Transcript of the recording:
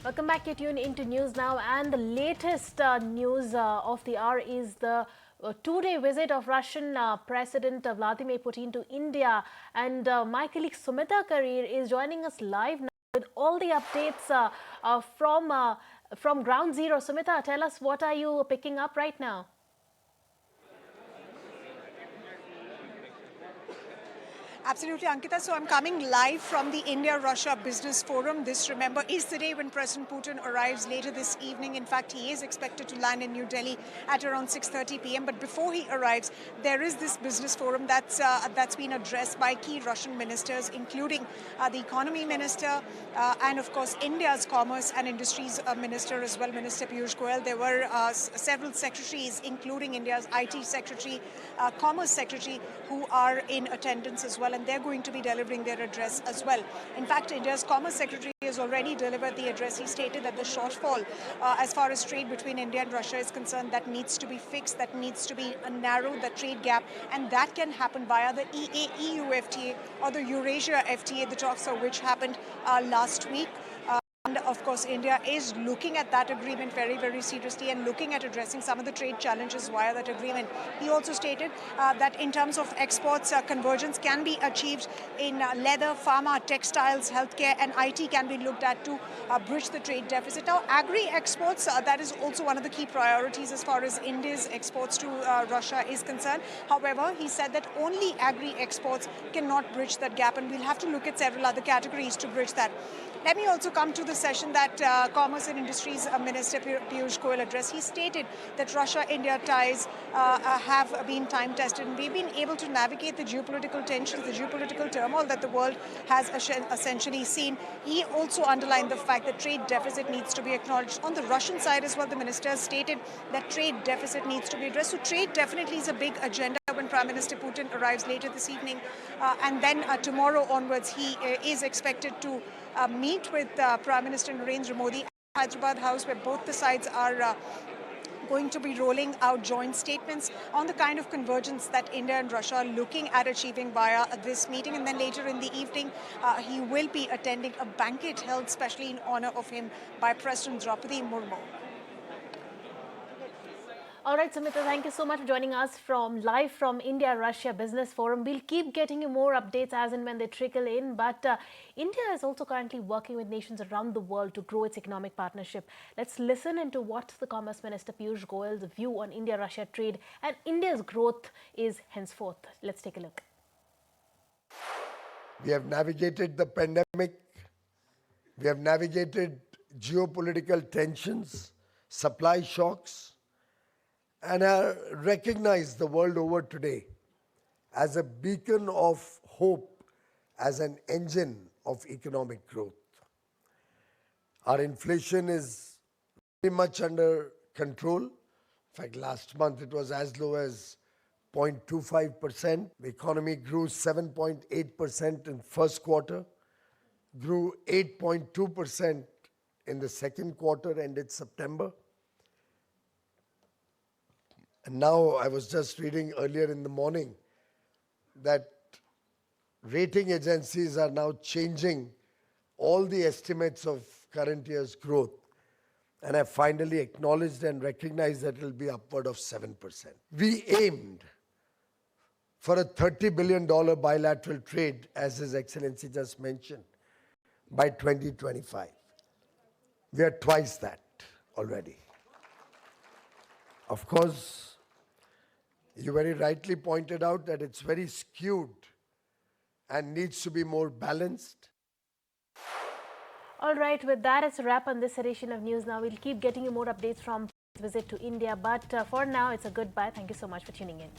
Welcome back. You tune into News Now, and the latest news of the hour is the two-day visit of Russian President Vladimir Putin to India. And my colleague Sumita Karir is joining us live now with all the updates from Ground Zero. Sumita, tell us, what are you picking up right now? Absolutely, Ankita. So I'm coming live from the India-Russia Business Forum. This, remember, is the day when President Putin arrives later this evening. In fact, he is expected to land in New Delhi at around 6:30 p.m. But before he arrives, there is this business forum that's been addressed by key Russian ministers, including the economy minister and, of course, India's commerce and industries minister as well, Minister Piyush Goyal. There were several secretaries, including India's IT secretary, commerce secretary, who are in attendance as well, and they're going to be delivering their address as well. In fact, India's Commerce Secretary has already delivered the address. He stated that the shortfall as far as trade between India and Russia is concerned, that needs to be fixed, that needs to be narrowed, the trade gap, and that can happen via the EU FTA or the Eurasia FTA, the talks of which happened last week. And of course, India is looking at that agreement very, very seriously and looking at addressing some of the trade challenges via that agreement. He also stated that in terms of exports, convergence can be achieved in leather, pharma, textiles, healthcare, and IT can be looked at to bridge the trade deficit. Now, agri-exports, that is also one of the key priorities as far as India's exports to Russia is concerned. However, he said that only agri-exports cannot bridge that gap, and we'll have to look at several other categories to bridge that. Let me also come to the session that Commerce and Industries Minister Piyush Goyal addressed. He stated that Russia-India ties have been time-tested, and we've been able to navigate the geopolitical tensions, the geopolitical turmoil that the world has essentially seen. He also underlined the fact that trade deficit needs to be acknowledged. On the Russian side as well, the minister stated that trade deficit needs to be addressed. So trade definitely is a big agenda when Prime Minister Putin arrives later this evening. And then tomorrow onwards, he is expected to meet with Prime Minister Narendra Modi at Hyderabad House, where both the sides are going to be rolling out joint statements on the kind of convergence that India and Russia are looking at achieving via this meeting. And then later in the evening, he will be attending a banquet held specially in honor of him by President Draupadi Murmu. All right, Sumita, thank you so much for joining us live from India-Russia Business Forum. We'll keep getting you more updates as and when they trickle in. But India is also currently working with nations around the world to grow its economic partnership. Let's listen into what the Commerce Minister Piyush Goyal's view on India-Russia trade and India's growth is henceforth. Let's take a look. We have navigated the pandemic. We have navigated geopolitical tensions, supply shocks, and are recognized the world over today as a beacon of hope, as an engine of economic growth. Our inflation is very much under control. In fact, last month it was as low as 0.25%. The economy grew 7.8% in first quarter, grew 8.2% in the second quarter ended September. And now I was just reading earlier in the morning that rating agencies are now changing all the estimates of current year's growth, and have finally acknowledged and recognized that it will be upward of 7%. We aimed for a $30 billion bilateral trade, as His Excellency just mentioned, by 2025. We are twice that already. Of course, you very rightly pointed out that it's very skewed and needs to be more balanced. All right, with that, it's a wrap on this edition of News Now. We'll keep getting you more updates from his visit to India. But for now, it's a goodbye. Thank you so much for tuning in.